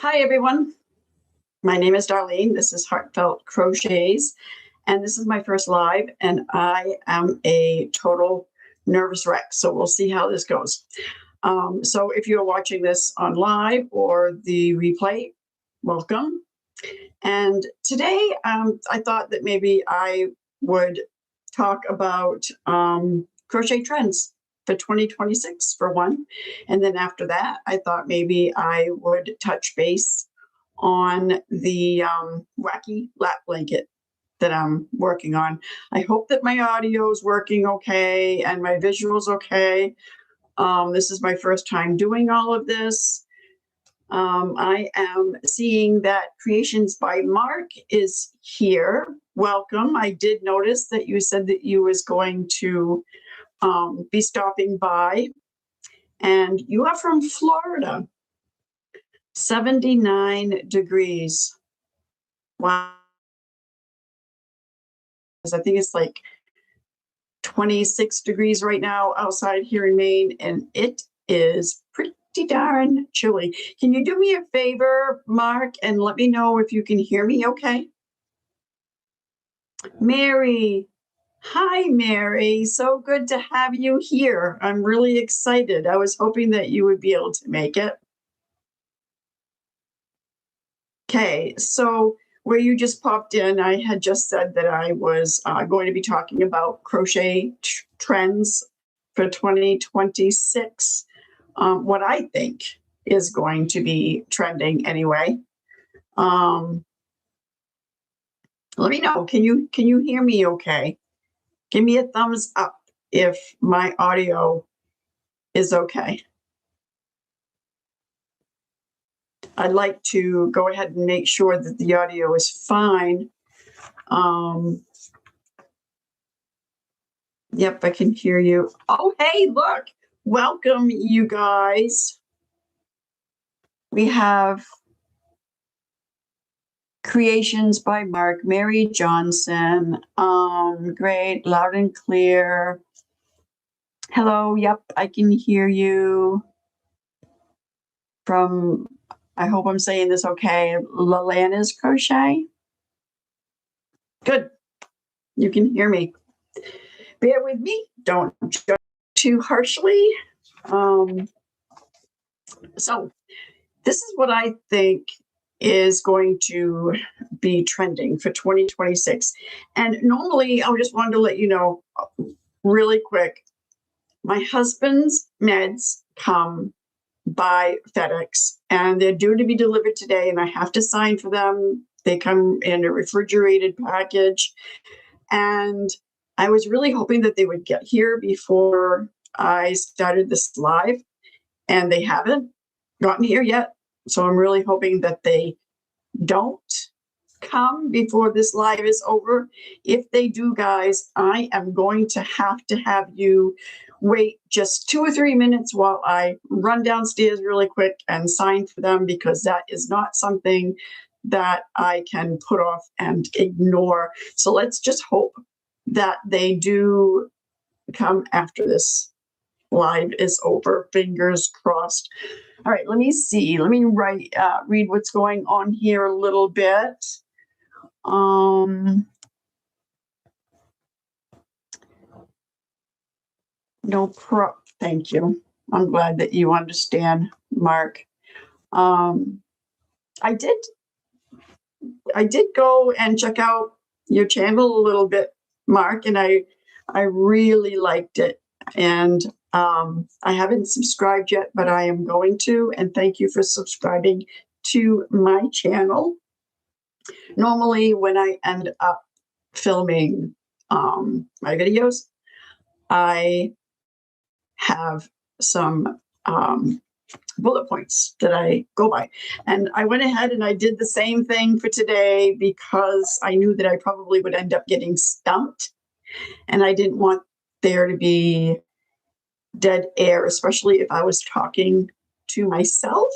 Hi, everyone. My name is Darlene. This is Heartfelt Crochets, and this is my first live, and I am a total nervous wreck. So we'll see how this goes. So if you're watching this on live or the replay, welcome. And today I thought that maybe I would talk about crochet trends for 2026 for one. And then after that, I thought maybe I would touch base on the wacky lap blanket that I'm working on. I hope that my audio is working okay and my visuals okay. This is my first time doing all of this. I am seeing that Creations by Mark is here. Welcome. I did notice that you said that you was going to be stopping by, and you are from Florida. 79 degrees. Wow. I think it's like 26 degrees right now outside here in Maine, and it is pretty darn chilly. Can you do me a favor, Mark, and let me know if you can hear me okay? Mary. Hi, Mary. So good to have you here. I'm really excited. I was hoping that you would be able to make it. Okay, so where you just popped in, I had just said that I was going to be talking about crochet trends for 2026. What I think is going to be trending anyway. Let me know. Can you hear me okay? Give me a thumbs up if my audio is okay. I'd like to go ahead and make sure that the audio is fine. Yep, I can hear you. Oh, hey, look. Welcome, you guys. We have Creations by Mark, Mary Johnson. Great, loud and clear. Hello, yep, I can hear you. From, I hope I'm saying this okay, Lalana's Crochet. Good, you can hear me. Bear with me, don't judge too harshly. So this is what I think is going to be trending for 2026. And normally I just wanted to let you know really quick, my husband's meds come by FedEx and they're due to be delivered today, and I have to sign for them. They come in a refrigerated package, and I was really hoping that they would get here before I started this live, and they haven't gotten here yet. So I'm really hoping that they don't come before this live is over. If they do, guys, I am going to have you wait just 2 or 3 minutes while I run downstairs really quick and sign for them, because that is not something that I can put off and ignore. So let's just hope that they do come after this live is over. Fingers crossed. All right, let me see. Let me read what's going on here a little bit. Thank you. I'm glad that you understand, Mark. I did go and check out your channel a little bit, Mark, and I really liked it. And I haven't subscribed yet, but I am going to. And thank you for subscribing to my channel. Normally, when I end up filming my videos, I have some bullet points that I go by. And I went ahead and I did the same thing for today because I knew that I probably would end up getting stumped. And I didn't want there to be dead air, especially if I was talking to myself.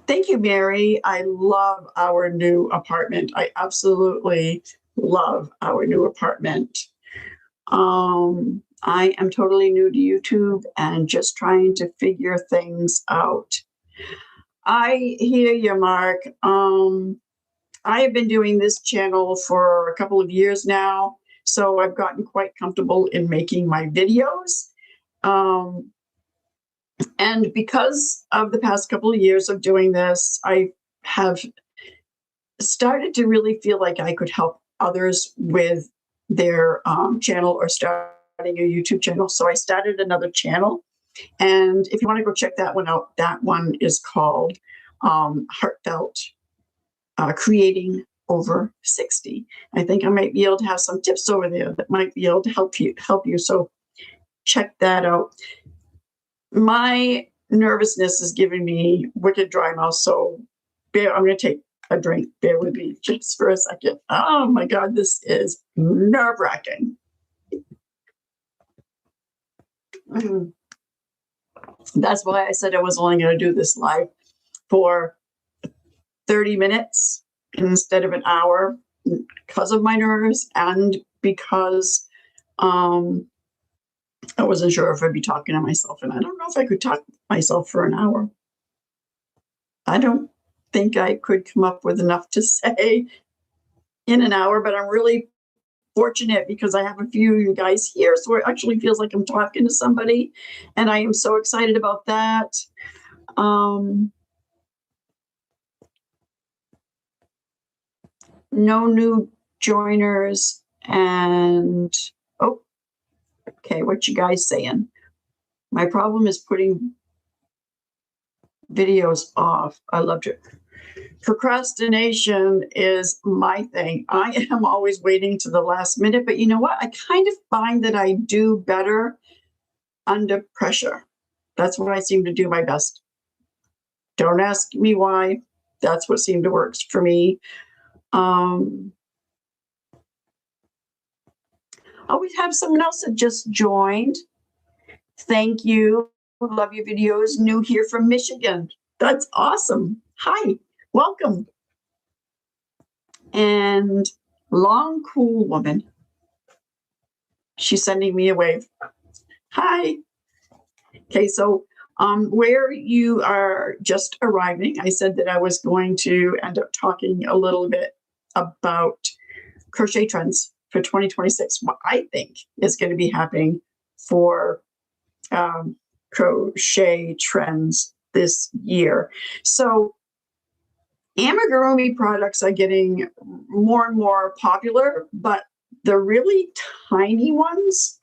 Thank you, Mary. I love our new apartment. I absolutely love our new apartment. I am totally new to YouTube and just trying to figure things out. I hear you, Mark. I have been doing this channel for a couple of years now, so I've gotten quite comfortable in making my videos. And because of the past couple of years of doing this, I have started to really feel like I could help others with their channel or starting a YouTube channel. So I started another channel. And if you want to go check that one out, that one is called Heartfelt, Creating Over 60. I think I might be able to have some tips over there that might be able to help you. So check that out. My nervousness is giving me wicked dry mouth. So I'm going to take a drink. Bear with me just for a second. Oh my God, this is nerve-wracking. That's why I said I was only going to do this live for 30 minutes instead of an hour, because of my nerves and because I wasn't sure if I'd be talking to myself, and I don't know if I could talk to myself for an hour. I don't think I could come up with enough to say in an hour, but I'm really fortunate because I have a few of you guys here, so it actually feels like I'm talking to somebody, and I am so excited about that. No new joiners, and oh, okay, what you guys saying? My problem is putting videos off. I loved it. Procrastination is my thing. I am always waiting to the last minute, but you know what? I kind of find that I do better under pressure. That's when I seem to do my best. Don't ask me why. That's what seemed to work for me. Oh, we have someone else that just joined. Thank you. Love your videos. New here from Michigan. That's awesome. Hi, welcome. And Long Cool Woman. She's sending me a wave. Hi. Okay, so where you are just arriving, I said that I was going to end up talking a little bit about crochet trends for 2026, what I think is going to be happening for crochet trends this year. So amigurumi products are getting more and more popular, but the really tiny ones,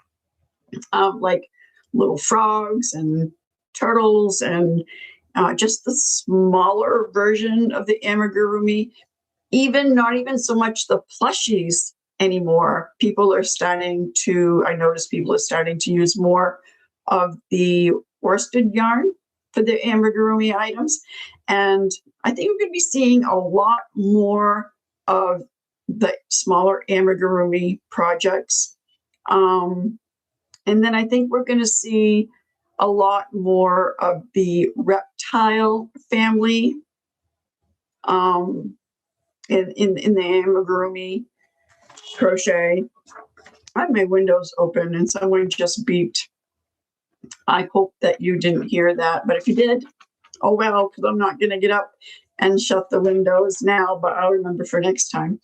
like little frogs and turtles and just the smaller version of the amigurumi, not even so much the plushies anymore. I notice people are starting to use more of the worsted yarn for the amigurumi items. And I think we're going to be seeing a lot more of the smaller amigurumi projects. And then I think we're going to see a lot more of the reptile family in the amigurumi crochet. I have my windows open and someone just beeped. I hope that you didn't hear that, but if you did, oh well, because I'm not going to get up and shut the windows now, but I'll remember for next time.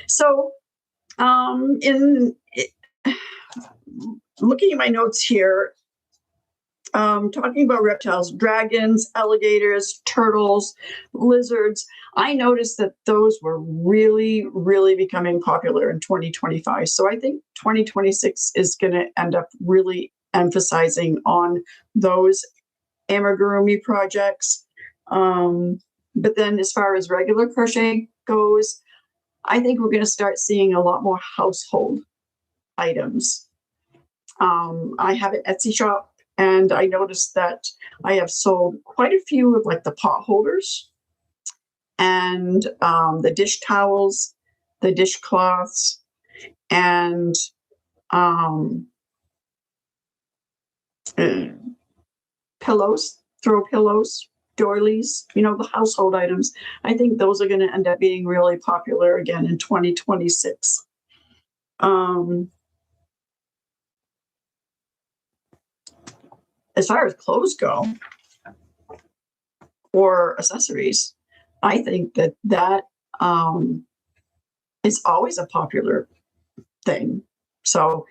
So looking at my notes here, talking about reptiles, dragons, alligators, turtles, lizards, I noticed that those were really, really becoming popular in 2025. So I think 2026 is going to end up really emphasizing on those amigurumi projects. But then as far as regular crochet goes, I think we're going to start seeing a lot more household items. I have an Etsy shop, and I noticed that I have sold quite a few of like the pot holders and the dish towels, the dishcloths, and pillows, throw pillows, doilies, the household items. I think those are going to end up being really popular again in 2026. as far as clothes go or accessories, I think that is always a popular thing. So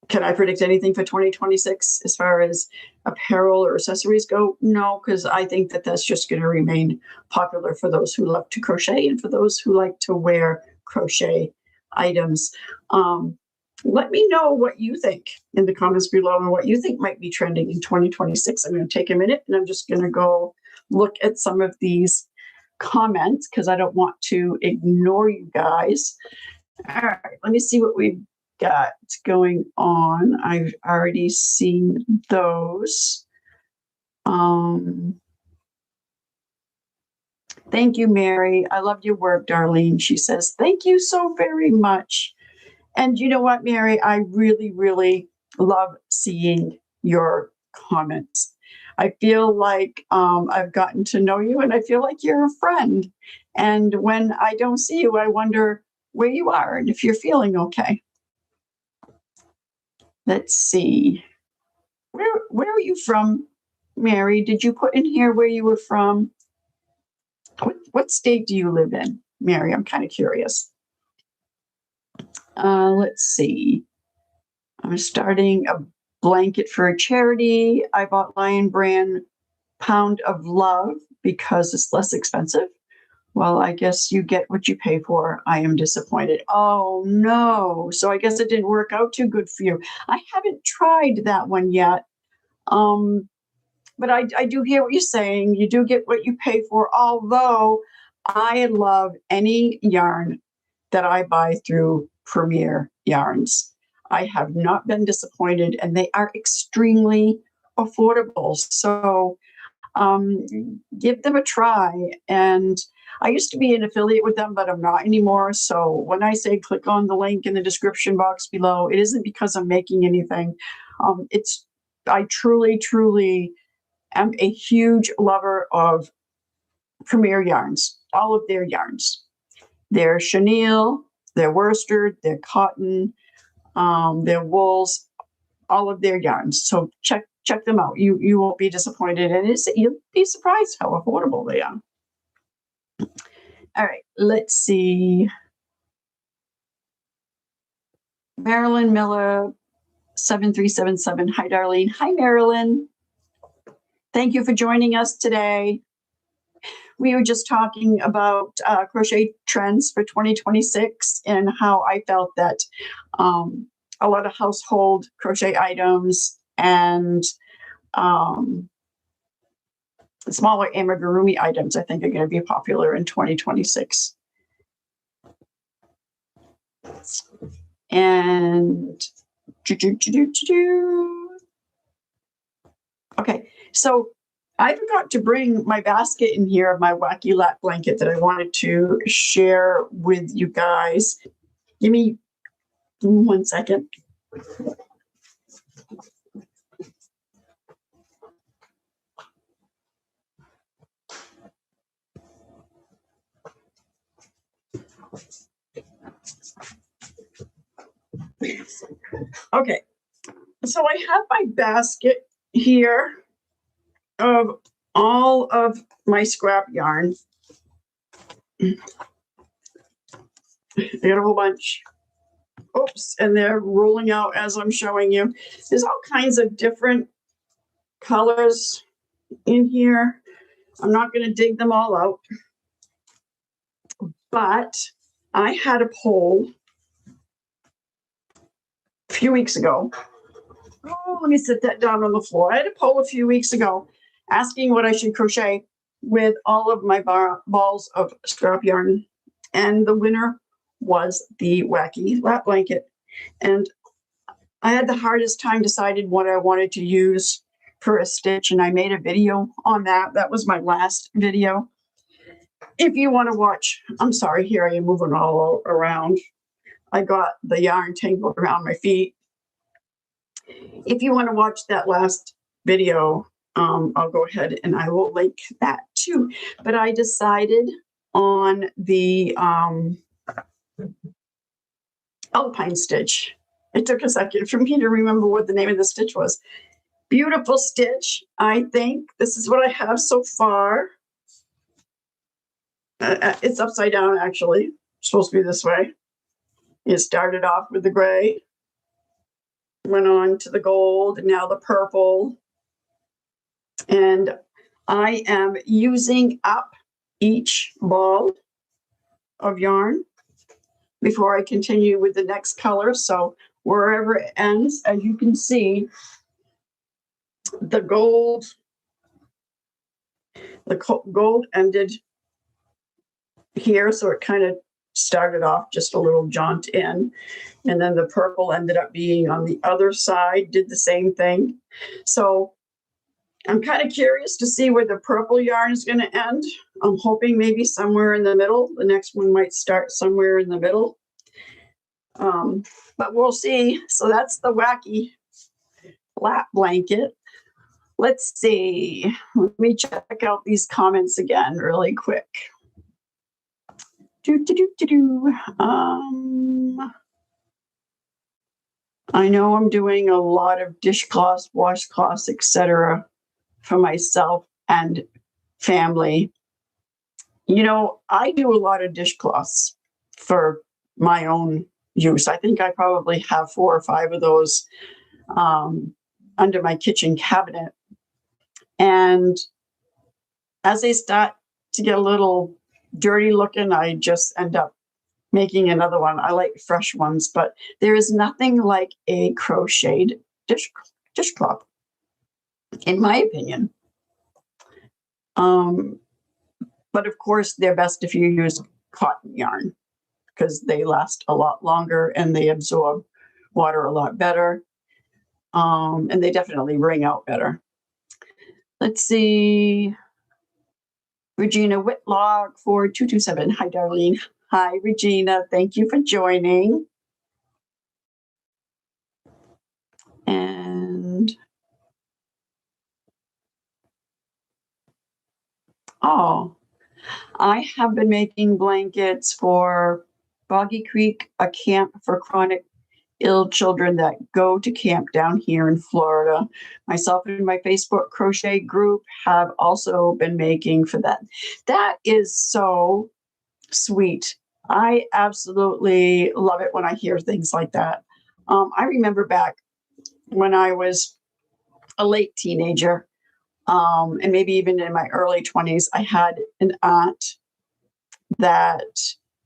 can I predict anything for 2026 as far as apparel or accessories go? No, because I think that that's just going to remain popular for those who love to crochet and for those who like to wear crochet items. Let me know what you think in the comments below and what you think might be trending in 2026. I'm going to take a minute and I'm just going to go look at some of these comments because I don't want to ignore you guys. All right, let me see what we've got going on. I've already seen those. Thank you, Mary. I love your work, Darlene. She says, thank you so very much. And you know what, Mary? I really, really love seeing your comments. I feel like I've gotten to know you and I feel like you're a friend. And when I don't see you, I wonder where you are and if you're feeling okay. Let's see. Where are you from, Mary? Did you put in here where you were from? What state do you live in, Mary? I'm kind of curious. Let's see. I'm starting a blanket for a charity. I bought Lion Brand Pound of Love because it's less expensive. Well, I guess you get what you pay for. I am disappointed. Oh, no. So I guess it didn't work out too good for you. I haven't tried that one yet. But I do hear what you're saying. You do get what you pay for, although I love any yarn that I buy through Premier Yarns. I have not been disappointed, and they are extremely affordable. So give them a try. And I used to be an affiliate with them, but I'm not anymore. So when I say click on the link in the description box below, it isn't because I'm making anything. I truly, truly am a huge lover of Premier Yarns, all of their yarns. Their chenille, their worsted, their cotton, their wools, all of their yarns. So check them out. You won't be disappointed, and you'll be surprised how affordable they are. All right, let's see. Marilyn Miller 7377. Hi, Darlene. Hi, Marilyn. Thank you for joining us today. We were just talking about crochet trends for 2026 and how I felt that a lot of household crochet items and smaller amigurumi items, I think, are going to be popular in 2026. And okay, so I forgot to bring my basket in here of my wacky lap blanket that I wanted to share with you guys. Give me 1 second. Okay, so I have my basket here of all of my scrap yarn. I got a whole bunch. Oops, and they're rolling out as I'm showing you. There's all kinds of different colors in here. I'm not going to dig them all out, but I had a poll a few weeks ago. Oh, let me sit that down on the floor. I had a poll a few weeks ago asking what I should crochet with all of my balls of scrap yarn. And the winner was the wacky lap blanket. And I had the hardest time deciding what I wanted to use for a stitch. And I made a video on that. That was my last video. If you want to watch, I'm sorry, here I am moving all around. I got the yarn tangled around my feet. If you want to watch that last video, I'll go ahead and I will link that too. But I decided on the alpine stitch. It took a second for me to remember what the name of the stitch was. Beautiful stitch, I think. This is what I have so far. It's upside down, actually. It's supposed to be this way. It started off with the gray, went on to the gold, and now the purple. And I am using up each ball of yarn before I continue with the next color. So wherever it ends, as you can see, the gold ended here, so it kind of started off just a little jaunt in, and then the purple ended up being on the other side, did the same thing. So I'm kind of curious to see where the purple yarn is going to end. I'm hoping maybe somewhere in the middle. The next one might start somewhere in the middle, but we'll see. So that's the wacky lap blanket. Let's see. Let me check out these comments again really quick. I know I'm doing a lot of dishcloths, washcloths, etc. for myself and family. You know, I do a lot of dishcloths for my own use. I think I probably have 4 or 5 of those under my kitchen cabinet. And as they start to get a little dirty looking, I just end up making another one. I like fresh ones, but there is nothing like a crocheted dishcloth, in my opinion. But of course, they're best if you use cotton yarn because they last a lot longer and they absorb water a lot better. And they definitely wring out better. Let's see. Regina Whitlock for 227. Hi, Darlene. Hi, Regina. Thank you for joining. And I have been making blankets for Boggy Creek, a camp for chronic ill children that go to camp down here in Florida. Myself and my Facebook crochet group have also been making for that. That is so sweet. I absolutely love it when I hear things like that. I remember back when I was a late teenager, and maybe even in my early 20s, I had an aunt that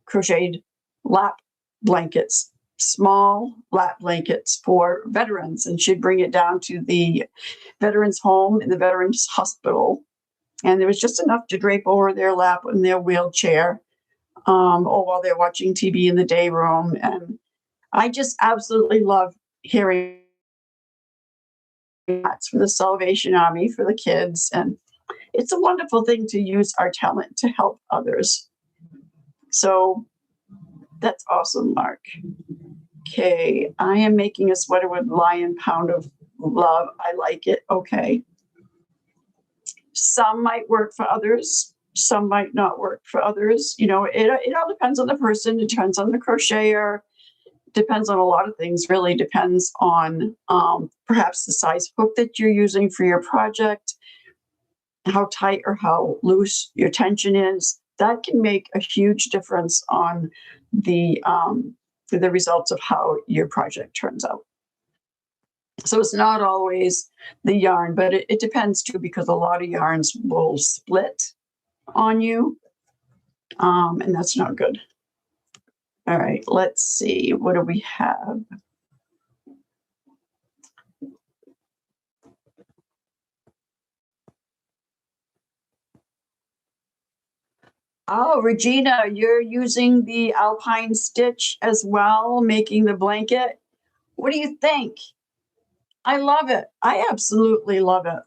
crocheted lap blankets, small lap blankets for veterans, and she'd bring it down to the veterans home in the veterans hospital, and there was just enough to drape over their lap in their wheelchair, or while they're watching TV in the day room. And I just absolutely love hearing that's for the Salvation Army for the kids, and it's a wonderful thing to use our talent to help others. So that's awesome, Mark. Okay, I am making a sweater with Lion Pound of Love. I like it. Okay. Some might work for others. Some might not work for others. You know, it all depends on the person. It depends on the crocheter. Depends on a lot of things. Really depends on perhaps the size hook that you're using for your project, how tight or how loose your tension is. That can make a huge difference on the results of how your project turns out. So it's not always the yarn, but it depends too, because a lot of yarns will split on you, and that's not good. All right, let's see. What do we have? Oh, Regina, you're using the Alpine stitch as well, making the blanket. What do you think? I love it. I absolutely love it.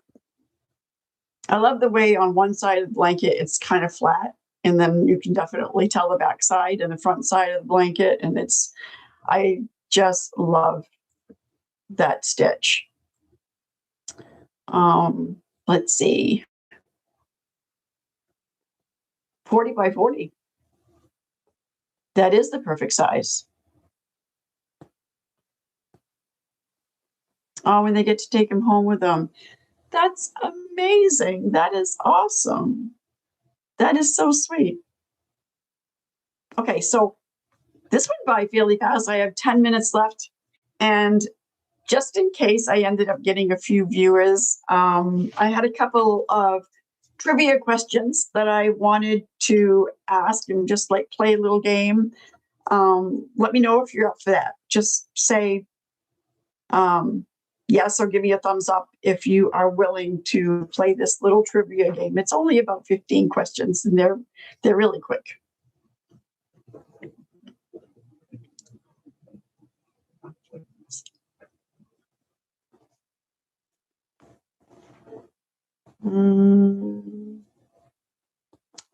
I love the way on one side of the blanket it's kind of flat, and then you can definitely tell the back side and the front side of the blanket, and I just love that stitch. Let's see. 40 by 40. That is the perfect size. Oh, and they get to take them home with them. That's amazing. That is awesome. That is so sweet. Okay, so this went by fairly fast. I have 10 minutes left. And just in case I ended up getting a few viewers, I had a couple of trivia questions that I wanted to ask and just like play a little game. Let me know if you're up for that. Just say yes or give me a thumbs up if you are willing to play this little trivia game. It's only about 15 questions and they're really quick.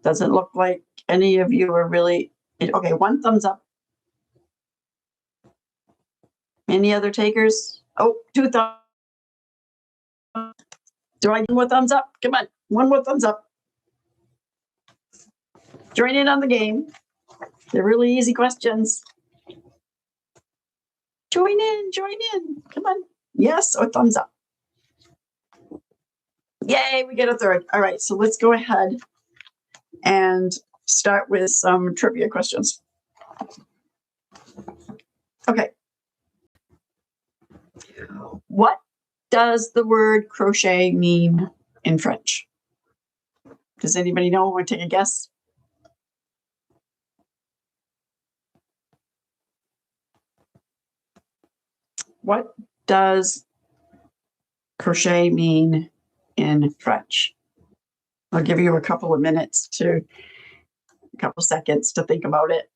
Doesn't look like any of you are really okay. One thumbs up. Any other takers? Oh, two thumbs. Do I get more thumbs up? Come on, one more thumbs up. Join in on the game. They're really easy questions. Join in, join in. Come on. Yes or thumbs up. Yay, we get a third. All right, so let's go ahead and start with some trivia questions. Okay. What does the word crochet mean in French? Does anybody know? Want to take a guess? What does crochet mean in French? I'll give you a couple of minutes a couple seconds to think about it.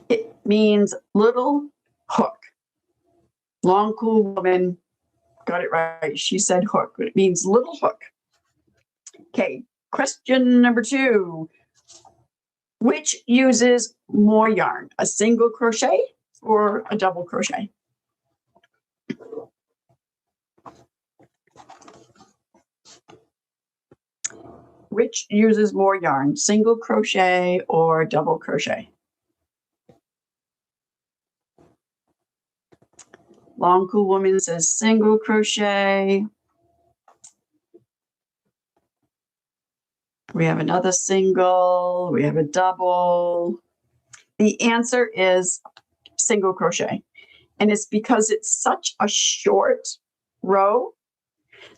It means little hook. Long, cool woman got it right. She said hook, but it means little hook. Okay, question number 2. Which uses more yarn, a single crochet or a double crochet? Which uses more yarn, single crochet or double crochet? Long Cool Woman says single crochet. We have another single, we have a double. The answer is single crochet. And it's because it's such a short row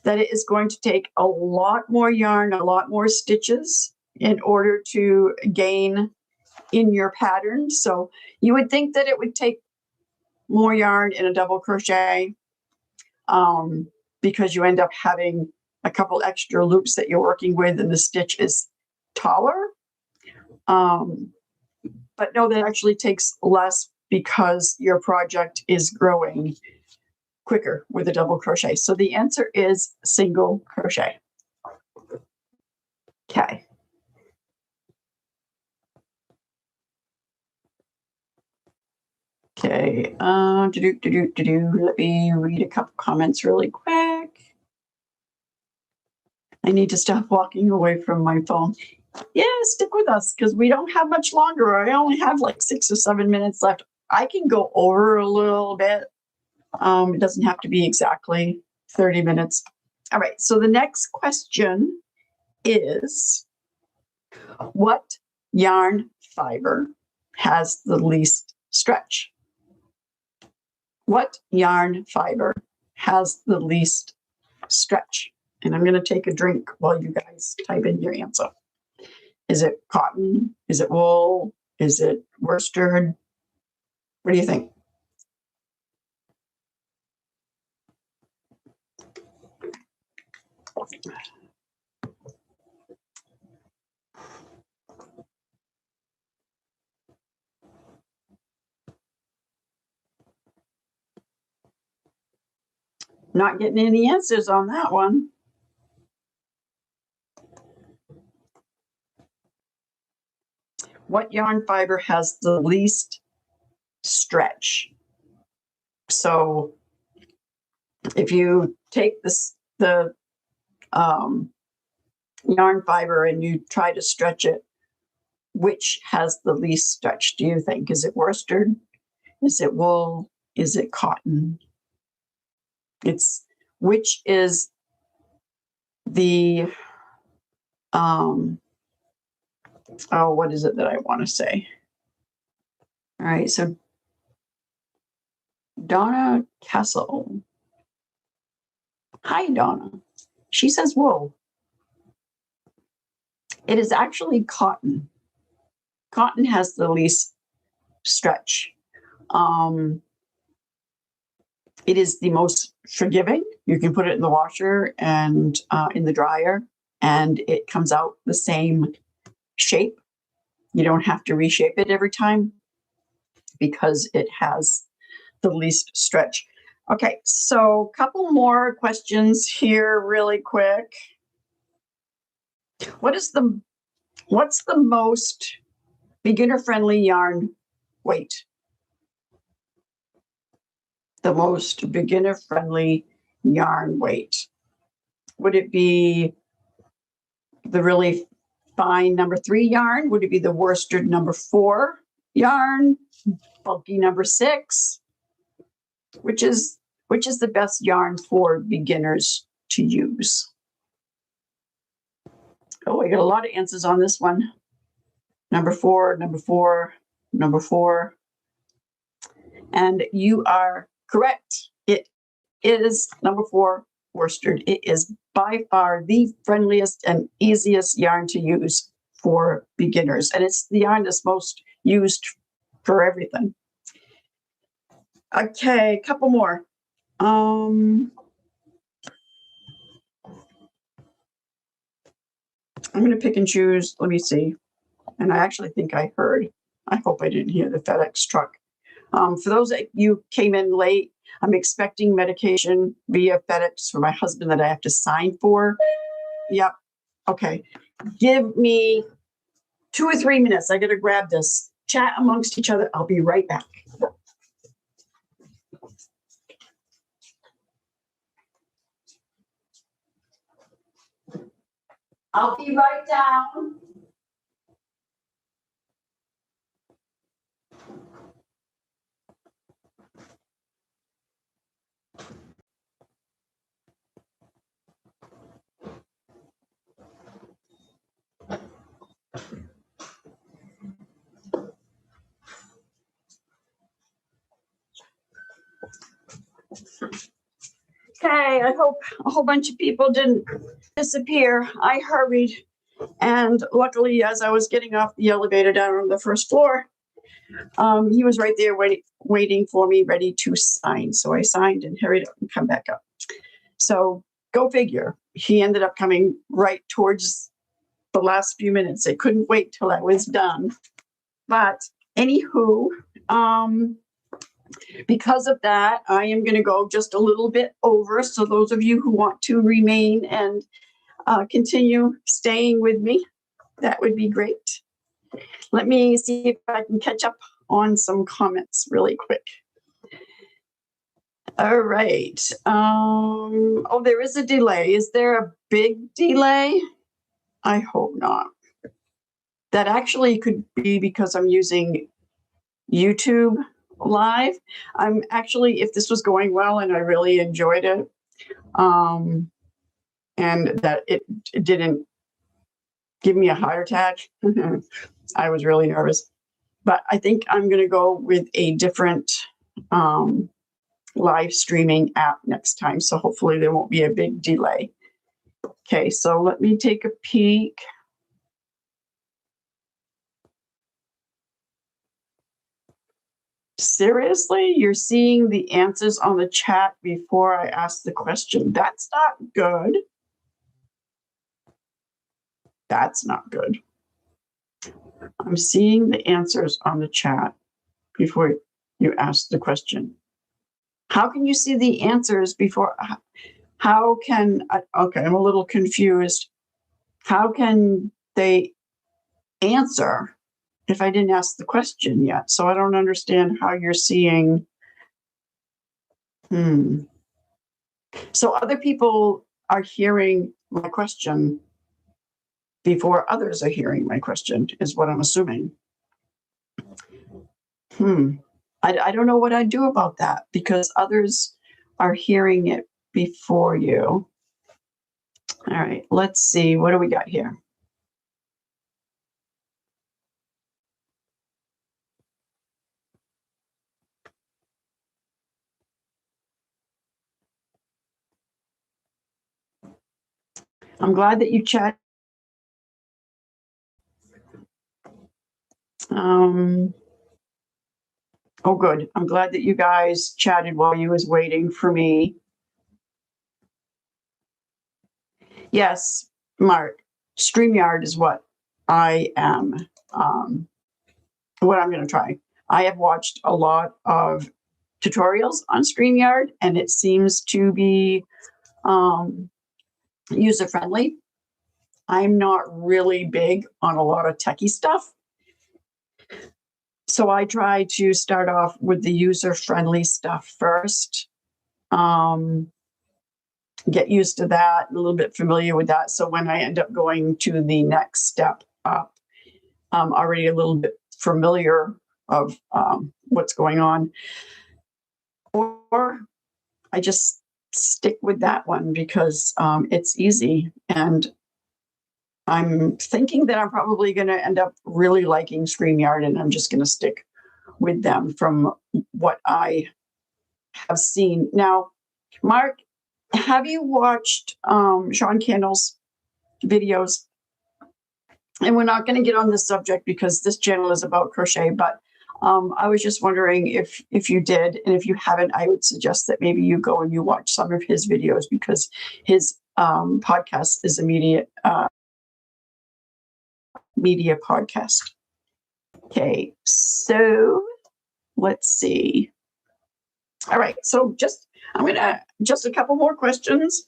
that it is going to take a lot more yarn, a lot more stitches in order to gain in your pattern. So you would think that it would take more yarn in a double crochet because you end up having a couple extra loops that you're working with and the stitch is taller. But no, that actually takes less because your project is growing quicker with a double crochet. So the answer is single crochet. Okay. Okay, let me read a couple comments really quick. I need to stop walking away from my phone. Yeah, stick with us because we don't have much longer. I only have like 6 or 7 minutes left. I can go over a little bit. It doesn't have to be exactly 30 minutes. All right, so the next question is, what yarn fiber has the least stretch? What yarn fiber has the least stretch? And I'm going to take a drink while you guys type in your answer. Is it cotton? Is it wool? Is it worsted? What do you think? Not getting any answers on that one. What yarn fiber has the least stretch? So if you take the yarn fiber and you try to stretch it, which has the least stretch, do you think? Is it worsted? Is it wool? Is it cotton? Which is the, what is it that I want to say? All right, so Donna Castle. Hi, Donna. She says wool. It is actually cotton. Cotton has the least stretch. It is the most forgiving. You can put it in the washer and in the dryer, and it comes out the same shape. You don't have to reshape it every time because it has the least stretch. Okay, so a couple more questions here really quick. What's the most beginner-friendly yarn weight? The most beginner-friendly yarn weight. Would it be the really fine number 3 yarn? Would it be the worsted number 4 yarn? Bulky number 6? Which is the best yarn for beginners to use? Oh, I got a lot of answers on this one. Number 4, number 4, number 4. And you are correct. It is number 4, worsted. It is by far the friendliest and easiest yarn to use for beginners. And it's the yarn that's most used for everything. Okay, a couple more. I'm going to pick and choose. Let me see. And I actually think I heard. I hope I didn't hear the FedEx truck. For those that you came in late, I'm expecting medication via FedEx for my husband that I have to sign for. Yep. Okay. Give me 2 or 3 minutes. I got to grab this. Chat amongst each other. I'll be right back. I'll be right down. Okay, I hope a whole bunch of people didn't disappear. I hurried, and luckily, as I was getting off the elevator down on the first floor, he was right there waiting for me, ready to sign. So I signed and hurried up and come back up. So go figure. He ended up coming right towards the last few minutes. I couldn't wait till I was done. But anywho, because of that, I am going to go just a little bit over. So those of you who want to remain and continue staying with me, that would be great. Let me see if I can catch up on some comments really quick. All right. Oh, there is a delay. Is there a big delay? I hope not. That actually could be because I'm using YouTube Live. I'm actually, if this was going well and I really enjoyed it, and that it didn't give me a heart attack, I was really nervous. But I think I'm going to go with a different live streaming app next time. So hopefully there won't be a big delay. Okay, so let me take a peek. Seriously, you're seeing the answers on the chat before I ask the question. That's not good. That's not good. I'm seeing the answers on the chat before you ask the question. How can you see the answers before? How can, okay, I'm a little confused. How can they answer if I didn't ask the question yet? So I don't understand how you're seeing. So other people are hearing my question before others are hearing my question, is what I'm assuming. I don't know what I'd do about that because others are hearing it before you. All right, let's see. What do we got here? I'm glad that you chat. Oh, good. I'm glad that you guys chatted while you was waiting for me. Yes, Mark, StreamYard is what I am, what I'm going to try. I have watched a lot of tutorials on StreamYard, and it seems to be user-friendly. I'm not really big on a lot of techie stuff. So I try to start off with the user-friendly stuff first. Get used to that, a little bit familiar with that. So when I end up going to the next step up, I'm already a little bit familiar of what's going on. Or I just stick with that one because it's easy. And I'm thinking that I'm probably going to end up really liking StreamYard, and I'm just going to stick with them from what I have seen. Now, Mark, have you watched Sean Candle's videos? And we're not going to get on this subject because this channel is about crochet, but I was just wondering if you did, and if you haven't, I would suggest that maybe you go and you watch some of his videos because his podcast is a media podcast. Okay, so let's see. All right, so I'm gonna just a couple more questions,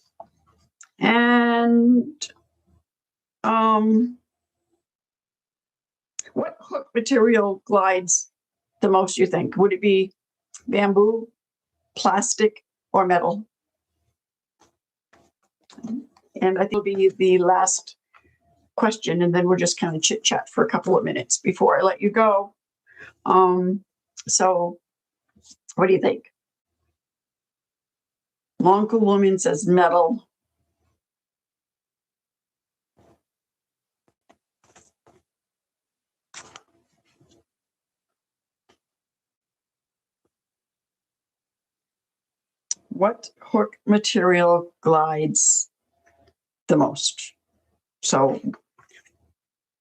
and what hook material glides the most, you think? Would it be bamboo, plastic, or metal? And I think it'll be the last question, and then we're just kind of chit chat for a couple of minutes before I let you go. So what do you think? Long Cool Woman says metal. What hook material glides the most? So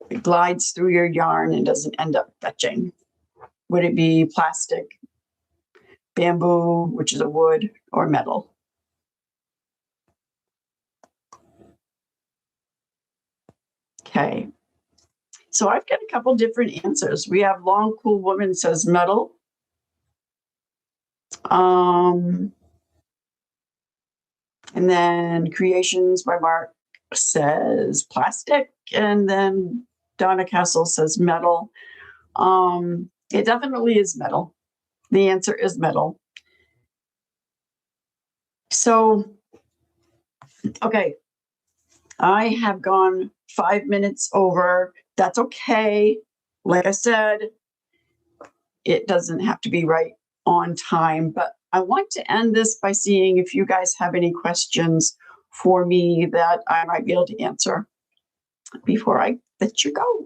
it glides through your yarn and doesn't end up fetching. Would it be plastic, bamboo, which is a wood, or metal? Okay. So I've got a couple different answers. We have Long Cool Woman says metal. And then Creations by Mark says plastic. And then Donna Castle says metal. It definitely is metal. The answer is metal. So, okay. I have gone 5 minutes over. That's okay. Like I said, it doesn't have to be right on time, but I want to end this by seeing if you guys have any questions for me that I might be able to answer before I let you go.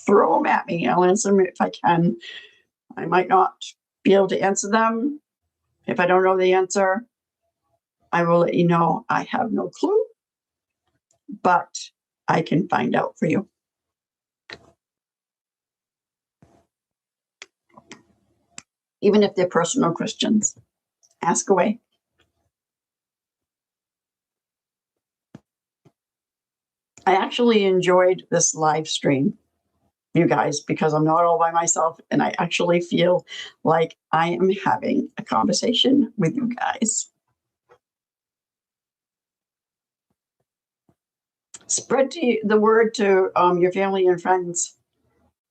Throw them at me. I'll answer them if I can. I might not be able to answer them. If I don't know the answer, I will let you know. I have no clue, but I can find out for you. Even if they're personal questions, ask away. I actually enjoyed this live stream, you guys, because I'm not all by myself, and I actually feel like I am having a conversation with you guys. Spread the word to your family and friends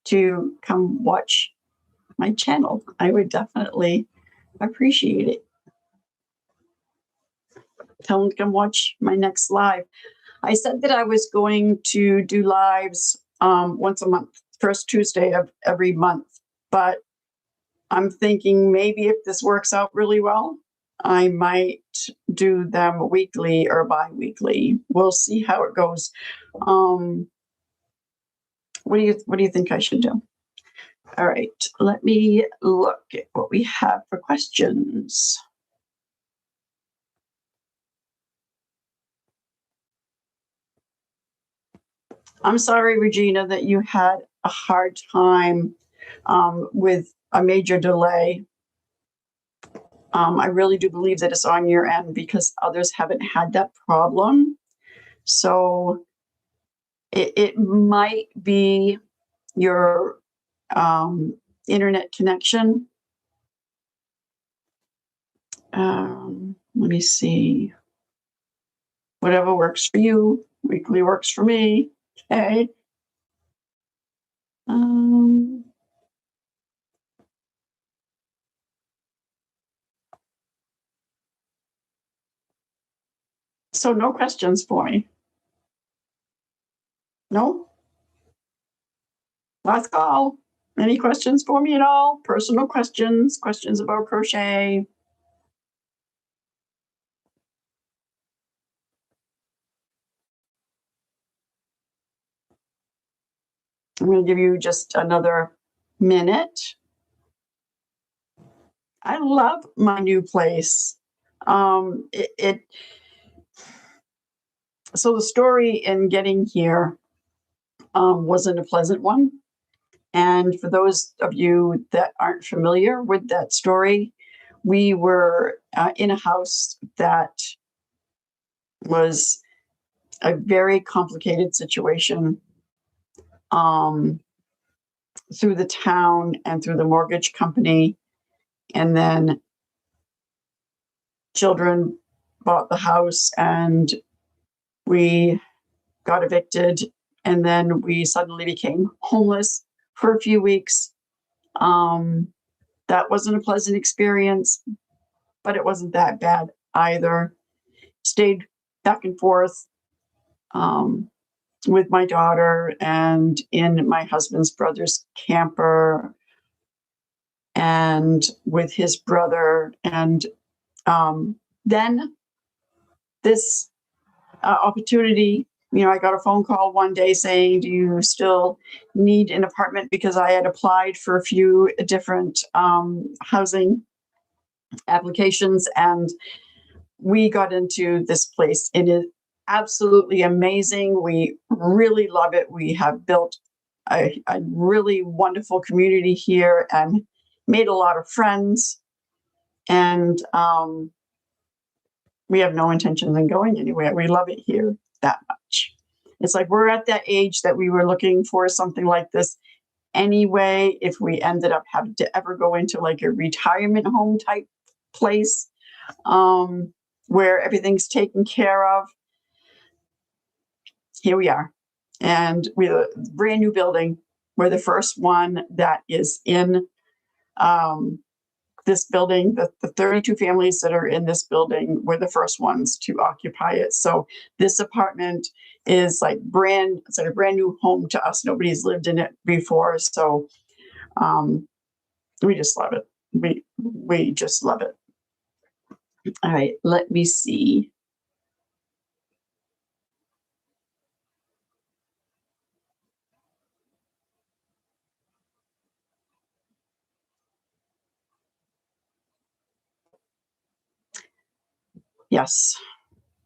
to come watch my channel. I would definitely appreciate it. Tell them to come watch my next live. I said that I was going to do lives once a month, first Tuesday of every month, but I'm thinking maybe if this works out really well, I might do them weekly or bi-weekly. We'll see how it goes. What do you think I should do? All right, let me look at what we have for questions. I'm sorry, Regina, that you had a hard time with a major delay. I really do believe that it's on your end because others haven't had that problem. So it might be your internet connection. Let me see. Whatever works for you. Weekly works for me. Okay. So no questions for me. No? Last call. Any questions for me at all? Personal questions, questions about crochet? I'm going to give you just another minute. I love my new place. So the story in getting here wasn't a pleasant one. And for those of you that aren't familiar with that story, we were in a house that was a very complicated situation through the town and through the mortgage company. And then children bought the house and we got evicted. And then we suddenly became homeless for a few weeks. That wasn't a pleasant experience, but it wasn't that bad either. Stayed back and forth with my daughter and in my husband's brother's camper and with his brother. And then this opportunity, I got a phone call one day saying, do you still need an apartment? Because I had applied for a few different housing applications, and we got into this place. It is absolutely amazing. We really love it. We have built a really wonderful community here and made a lot of friends. And we have no intentions in going anywhere. We love it here that much. It's like we're at that age that we were looking for something like this anyway. If we ended up having to ever go into like a retirement home type place where everything's taken care of, here we are. And we have a brand new building. We're the first one that is in this building. The 32 families that are in this building were the first ones to occupy it. So this apartment is like it's like a brand new home to us. Nobody's lived in it before. So we just love it. We just love it. All right, let me see. Yes,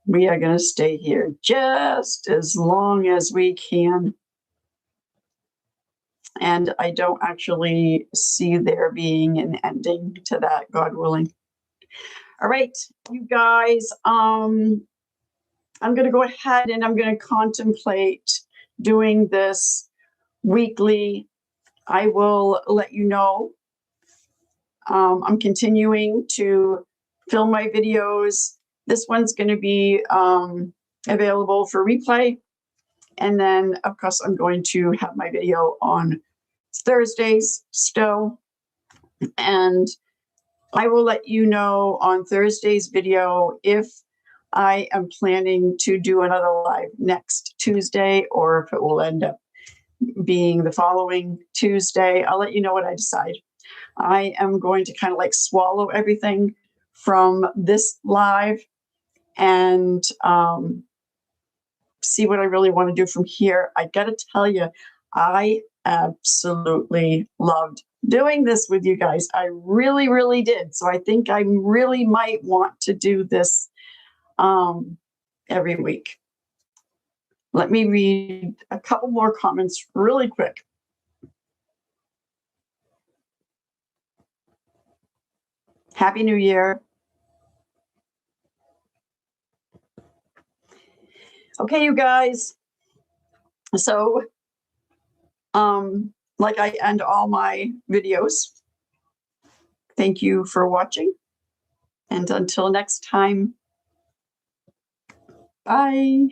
we are going to stay here just as long as we can. And I don't actually see there being an ending to that, God willing. All right, you guys, I'm going to go ahead and I'm going to contemplate doing this weekly. I will let you know. I'm continuing to film my videos. This one's going to be available for replay. And then, of course, I'm going to have my video on Thursdays still. And I will let you know on Thursday's video if I am planning to do another live next Tuesday or if it will end up being the following Tuesday. I'll let you know what I decide. I am going to kind of like swallow everything from this live and see what I really want to do from here. I got to tell you, I absolutely loved doing this with you guys. I really, really did. So I think I really might want to do this every week. Let me read a couple more comments really quick. Happy New Year. Okay, you guys. So, like I end all my videos, thank you for watching. And until next time, bye.